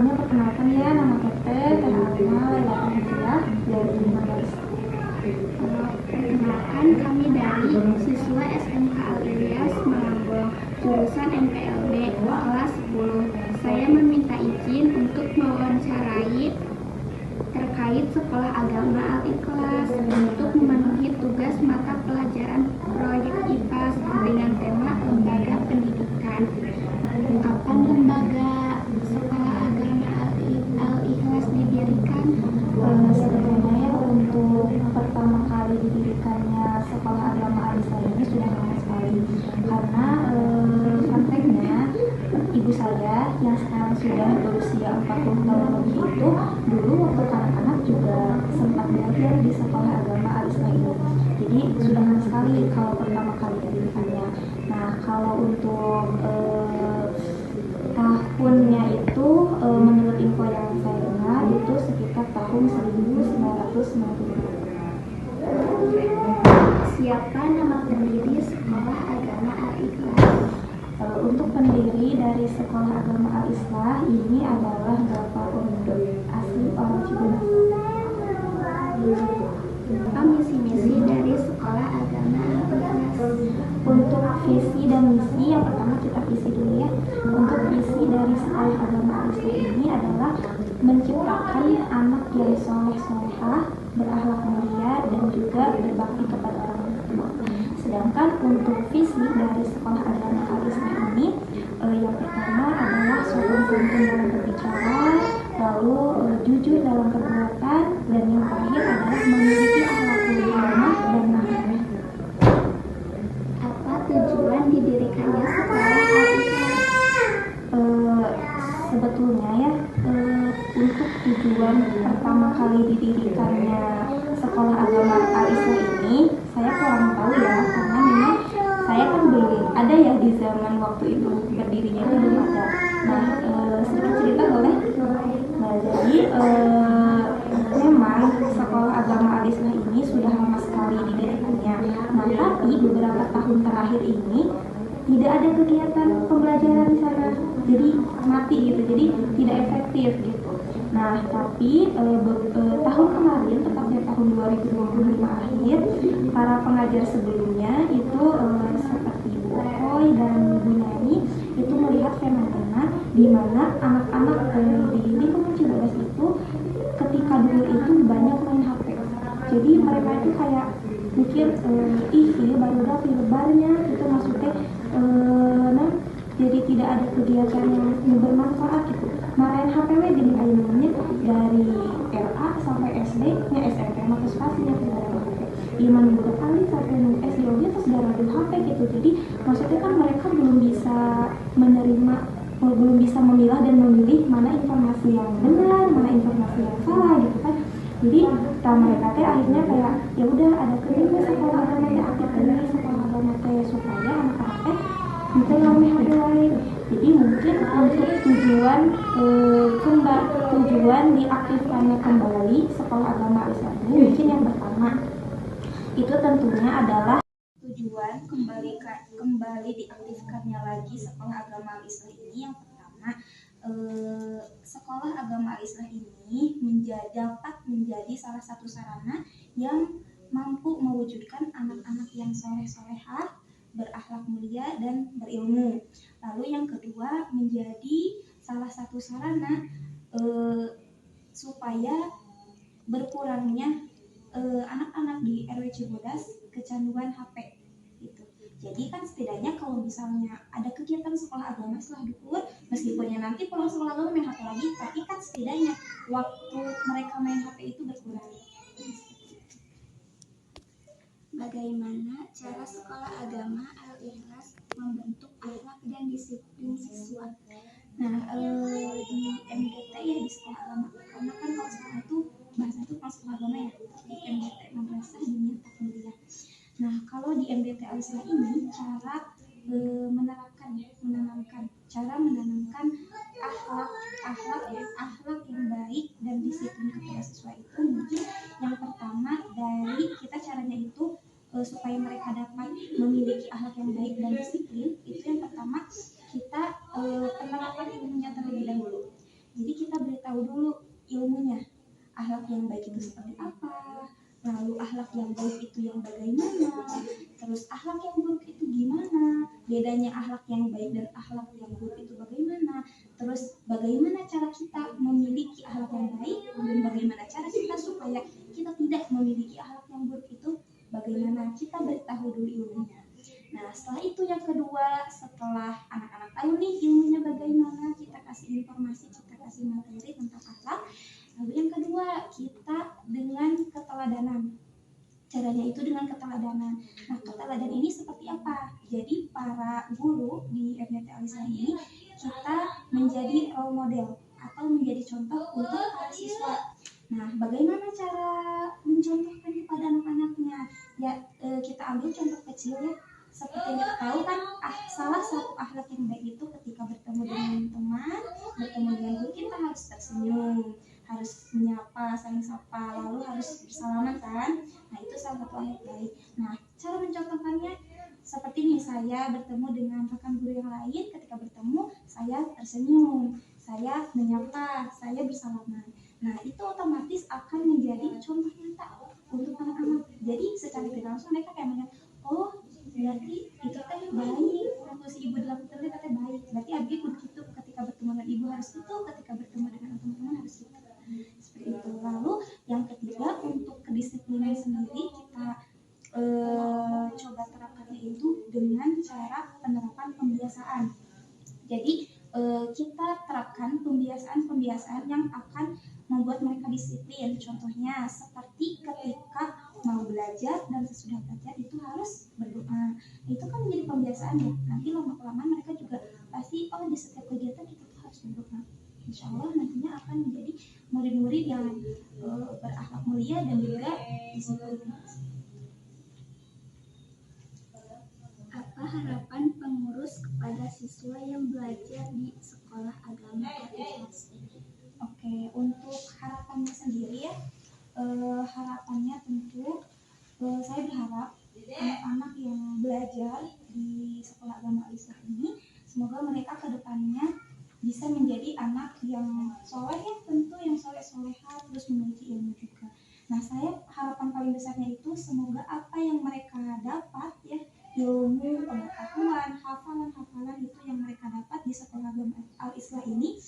Sebelumnya perkenalkan ya, nama Teteh, Teh Alma, Laila Hadiah dari Madras. Perkenalkan, kami dari siswa SMK Al-Ilyas Malangbong, jurusan NPLB kelas 10. Saya meminta izin untuk mewawancarai terkait Sekolah Agama Al-Ikhlas untuk memenuhi tugas mata pelajaran proyek IPAS dengan tema lembaga pendidikan. Kapan lembaga Sekolah Agama Al-Ikhlas didirikan? Sebenarnya ya, untuk pertama kali didirikannya Sekolah Agama Al-Islam ini sudah lama sekali, karena konteksnya ibu saya yang sekarang sudah berusia 40 tahun lebih itu dulu waktu anak-anak juga sempat belajar di Sekolah Agama Al-Islam ini. Jadi sudah lama sekali kalau pertama kali didirikannya. Nah, kalau untuk tahunnya itu menurut info yang saya dengar itu sekitar tahun 1990. Siapa nama pendiri Sekolah Agama Al-Ikhlas? Untuk pendiri dari Sekolah Agama Al-Islah ini adalah Bapak Undut, asli orang Cibodas. Apa misi-misi dari Sekolah Agama Al-Ikhlas? Untuk visi dan misi, yang pertama kita visi dulu ya. Untuk visi dari Sekolah Agama Al-Islah ini adalah menciptakan anak yang soleh-solehah, berakhlak mulia, dan juga berbakti kepada orang tua. Sedangkan untuk visi dari Sekolah Agama Al-Islah ini, yang pertama adalah sopan santun dalam berbicara, lalu jujur dalam perbuatan, dan yang terakhir adalah memiliki akhlakul karimah dan mahramah. Apa tujuan didirikannya Sekolah Al-Ikhlas? Sebetulnya ya, untuk tujuan pertama kali didirikannya Sekolah Agama Al-Islam ini saya kurang tahu ya, karena memang saya kan belum ada ya di zaman waktu itu berdirinya itu belum ada. Nah, sedikit cerita boleh? Nah, jadi memang Sekolah Agama Al-Islam ini sudah lama sekali didirikannya. Nah, tapi beberapa tahun terakhir ini tidak ada kegiatan pembelajaran di sana, jadi mati gitu, jadi tidak efektif gitu. Nah, tapi tahun kemarin, tepatnya tahun 2025 akhir, para pengajar sebelumnya itu seperti Bu Okoy dan Bu Nani itu melihat fenomena di mana anak-anak di lingkungan Cibodas itu ketika dulu itu banyak main HP. Jadi mereka itu kayak mikir ini baru udah lebarnya itu maksudnya nah, jadi tidak ada kegiatan yang bermanfaat gitu. Marahin HP gini aja namanya dari LA sampai SD nya SMP maka spasinya tidak ada HP. Iman udah kali sampai SD nya terus gak ada HP gitu. Jadi maksudnya kan mereka belum bisa menerima, belum bisa memilah dan memilih mana informasi yang benar, mana informasi yang salah gitu kan. Jadi mereka teh akhirnya kayak ya udah ada kerja sekolah agama teh aktif dari sekolah agama teh supaya anak-anak teh bisa ngambil HP lain. Jadi mungkin untuk tujuan diaktifkannya kembali Sekolah Agama Islam ini mungkin yang pertama itu tentunya adalah tujuan kembali diaktifkannya lagi Sekolah Agama Islam ini. Yang pertama, Sekolah Agama Islam ini dapat menjadi salah satu sarana yang mampu mewujudkan anak-anak yang soleh-solehah, berakhlak mulia, dan berilmu. Lalu yang kedua, menjadi salah satu sarana supaya berkurangnya anak-anak di RW Cibodas kecanduan HP gitu. Jadi kan setidaknya kalau misalnya ada kegiatan sekolah agama setelah duhur, meskipunnya nanti pulang sekolah agama main HP lagi, tapi kan setidaknya waktu mereka main HP itu berkurang. Bagaimana cara Sekolah Agama Al-Ikhlas membentuk akhlak dan disiplin siswa? Nah, di MDT ya, di sekolah agama, karena kan kalau sekarang itu bahasa itu kalau sekolah agama ya, di MDT Madrasah Diniyah Takmiliyah. Nah, kalau di MDT Al-Islah ini cara menanamkan akhlak yang baik dan disiplin kepada siswa itu mungkin yang pertama dari kita caranya itu supaya mereka dapat memiliki akhlak yang baik dan disiplin, itu yang pertama kita penerapan ilmunya terlebih dahulu. Jadi kita tahu dulu ilmunya. Akhlak yang baik itu seperti apa, lalu akhlak yang baik itu yang bagaimana, terus akhlak yang buruk itu gimana, bedanya akhlak yang baik dan akhlak yang buruk itu bagaimana, terus bagaimana cara kita memiliki akhlak yang baik dan bagaimana cara kita supaya kita tidak memiliki akhlak yang buruk itu bagaimana, kita beritahu dulu ilmunya. Nah, setelah itu yang kedua, setelah anak-anak tahu nih ilmunya bagaimana, kita kasih informasi, kita kasih materi tentang akhlak. Lalu yang kedua, kita dengan keteladanan. Caranya itu dengan keteladanan. Nah, keteladanan ini seperti apa? Jadi para guru di FYP Al-Islah ini, kita menjadi role model atau menjadi contoh untuk para siswa. Nah, bagaimana cara mencontohkan kepada anak-anaknya? Ya, kita ambil contoh kecil ya. Seperti yang kita tahu kan, salah satu akhlak yang baik itu ketika bertemu dengan teman, bertemu dengan guru, kita harus tersenyum, harus menyapa, saling sapa, lalu harus bersalaman kan. Nah, itu salah satu akhlak baik. Nah, cara mencontohkannya seperti ini, saya bertemu dengan rekan guru yang lain, ketika bertemu saya tersenyum, saya menyapa, saya bersalaman. Nah, itu otomatis akan menjadi contoh nyata untuk anak-anak. Jadi secara tidak langsung mereka kayak melihat, oh berarti itu teh baik, si ibu dalam terlihat teh baik, berarti abdi begitu, ketika bertemu dengan ibu harus itu, ketika bertemu dengan teman-teman harus itu, seperti itu. Lalu yang ketiga, untuk kedisiplinan sendiri kita coba terapkannya itu dengan cara penerapan pembiasaan. Jadi kita terapkan pembiasaan yang akan membuat mereka disiplin. Contohnya seperti ketika mau belajar dan sesudah belajar itu harus berdoa. Itu kan menjadi pembiasaan ya. Nanti lama-kelamaan mereka juga pasti di setiap kegiatan kita tuh harus berdoa. Insya Allah nantinya akan menjadi murid-murid yang berakhlak mulia dan juga disiplin. Apa harapan pengurus kepada siswa yang belajar di sekolah agama Al-Islah? Oke, untuk harapannya sendiri ya, harapannya tentu saya berharap anak-anak yang belajar di sekolah agama Al-Islah ini, semoga mereka ke depannya bisa menjadi anak yang soleh ya, tentu yang soleh-soleha, terus memiliki ilmu juga. Nah, saya harapan paling besarnya itu semoga apa yang mereka dapat ya, ilmu, pengetahuan, hafalan-hafalan itu yang mereka dapat di sekolah agama Al-Islah ini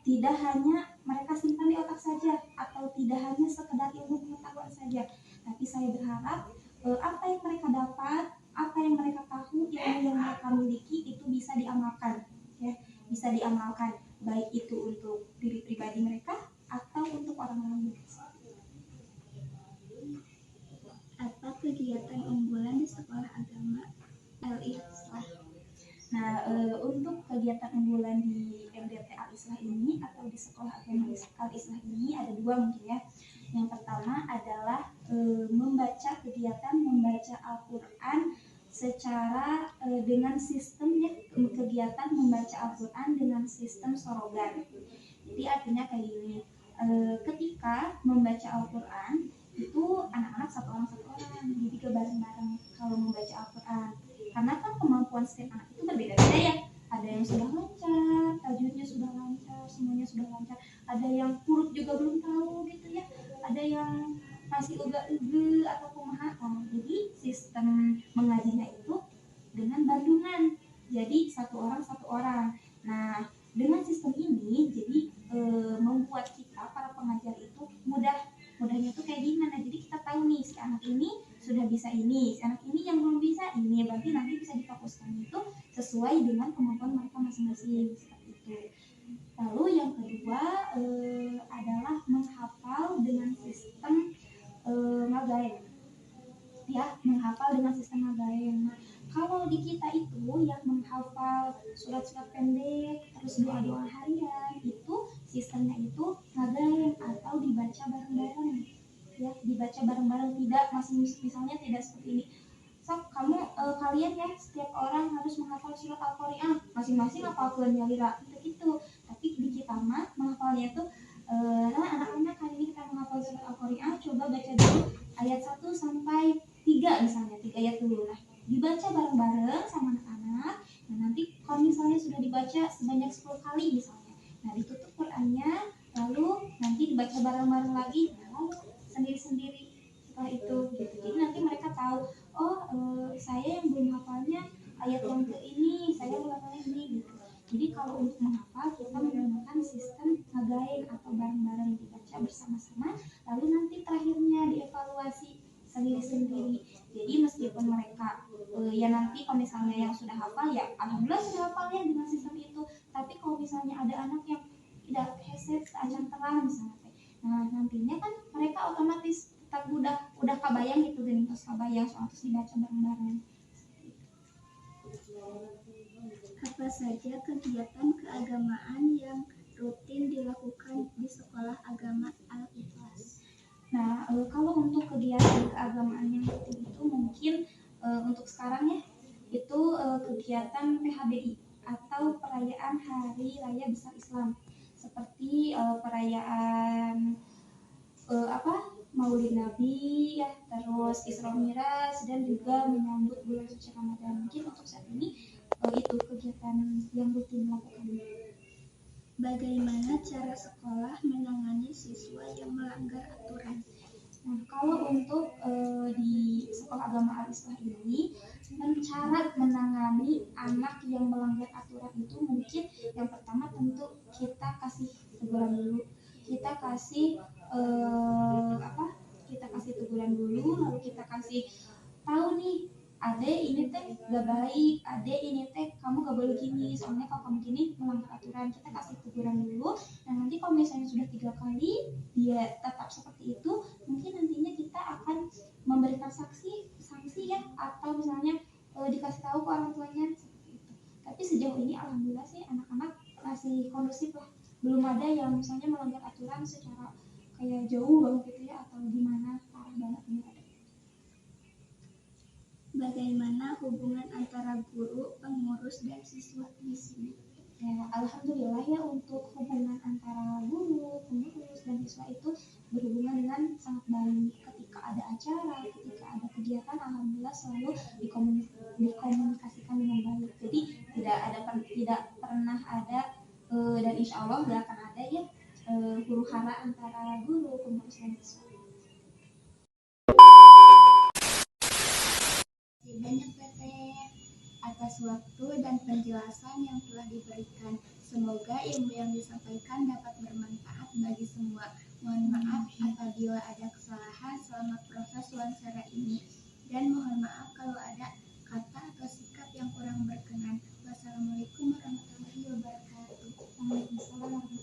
tidak hanya mereka simpan di otak saja atau tidak hanya sekedar ilmu pengetahuan saja, tapi saya berharap apa yang mereka dapat, apa yang mereka tahu, ilmu yang mereka miliki itu bisa diamalkan ya, bisa diamalkan baik itu untuk diri pribadi mereka atau untuk orang lain. Apa kegiatan unggulan di sekolah agama Al-Islah? Nah, untuk kegiatan unggulan di MDT Al-Islah ini atau di sekolah agama Al-Islah ini ada dua mungkin ya. Yang pertama adalah kegiatan membaca Al-Quran secara dengan sistem ya, kegiatan membaca Al-Quran dengan sistem sorogan. Jadi artinya kayak gini, ketika membaca Al-Quran itu anak-anak satu orang, jadi bareng-bareng kalau membaca Al-Quran. Karena kan kemampuan setiap anak itu berbeda-beda ya. Ada yang sudah lancar, tajwidnya sudah lancar, semuanya sudah lancar. Ada yang huruf juga belum tahu gitu ya. Ada yang masih uga-uga atau kumaha. Jadi sistem mengajinya itu dengan bandungan. Jadi satu orang. Nah, dengan sistem ini jadi membuat kita para pengajar itu mudahnya tuh kayak gimana. Jadi kita tahu nih si anak ini sudah bisa ini, si anak ini yang belum bisa ini, berarti nanti bisa difokuskan itu sesuai dengan kemampuan mereka masing-masing, seperti itu. Lalu yang kedua adalah menghafal dengan sistem Magaeng ya, menghafal dengan sistem Magaeng. Nah, kalau di kita itu yang menghafal surat-surat pendek terus doa-doa harian itu sistemnya itu Magaeng atau dibaca bareng-bareng ya, dibaca bareng-bareng, tidak misalnya tidak seperti ini. Kalian ya setiap orang harus menghafal surat Al-Qari'ah, masing-masing hafal Jalila gitu. Tapi di kita mah menghafalnya itu anak-anak kali ini kita menghafal surat Al-Qari'ah, coba baca dulu ayat 1 sampai 3 misalnya, 3 ayat dulu. Nah, dibaca bareng-bareng sama anak-anak. Nah, nanti kalau misalnya sudah dibaca sebanyak 10 kali misalnya, nah ditutup Qur'annya, lalu baca bareng-bareng lagi sendiri-sendiri setelah itu gitu. Jadi nanti mereka tahu, saya yang belum hafalnya ayat yang ke ini, saya belum hafalnya ini gitu. Jadi kalau untuk menghafal kita menggunakan sistem ngagain atau bareng-bareng dibaca bersama-sama, lalu nanti terakhirnya dievaluasi sendiri-sendiri. Jadi meskipun mereka ya nanti kalau misalnya yang sudah hafal ya alhamdulillah sudah hafal ya dengan sistem itu. Tapi kalau misalnya ada anak yang tidak headset acan terang misalnya, nah nantinya kan mereka otomatis tetap udah kabayang gitu gini, terus kabayang soal terus dibaca bareng-bareng. Apa saja kegiatan keagamaan yang rutin dilakukan di sekolah agama Al-Ikhlas? Nah, kalau untuk kegiatan keagamaan yang rutin itu mungkin untuk sekarang ya itu kegiatan PHBI atau perayaan Hari Raya Besar Islam, seperti perayaan Maulid Nabi ya, terus Isra Miraj, dan juga menyambut bulan suci Ramadan. Mungkin untuk saat ini itu kegiatan yang rutin dilakukan. Bagaimana cara sekolah menangani siswa yang melanggar aturan? Nah, kalau untuk di sekolah agama Al-Islah ini, cara menangani anak yang melanggar aturan itu mungkin yang pertama tentu kita kasih teguran dulu. Kita kasih teguran dulu, lalu kita kasih tahu nih, ade ini teh gak baik, ade ini teh kamu gak boleh gini, soalnya kalau kamu gini melanggar aturan. Kita kasih teguran dulu, dan nanti kalau misalnya sudah 3 kali dia tetap seperti itu, mungkin nantinya kita akan memberikan sanksi ya, atau misalnya dikasih tahu ke orang tuanya seperti itu. Tapi sejauh ini alhamdulillah sih anak-anak masih kondusif lah, belum ada yang misalnya melanggar aturan secara kayak jauh banget gitu ya, atau gimana parah banget ini ada. Bagaimana hubungan antara guru, pengurus, dan siswa di sini? Ya, alhamdulillah ya untuk hubungan antara guru, pengurus, dan siswa itu berhubungan dengan sangat baik. Ketika ada acara, ketika ada kegiatan, alhamdulillah selalu dikomunikasikan dengan baik. Jadi tidak pernah ada dan insya Allah tidak akan ada ya huru hara antara guru, pengurus, dan siswa. Banyak Teteh atas waktu dan penjelasan yang telah diberikan. Semoga ilmu yang disampaikan dapat bermanfaat bagi semua. Mohon maaf apabila ada kesalahan selama proses wawancara ini, dan mohon maaf kalau ada kata atau sikap yang kurang berkenan. Wassalamualaikum warahmatullahi wabarakatuh. Waalaikumsalam.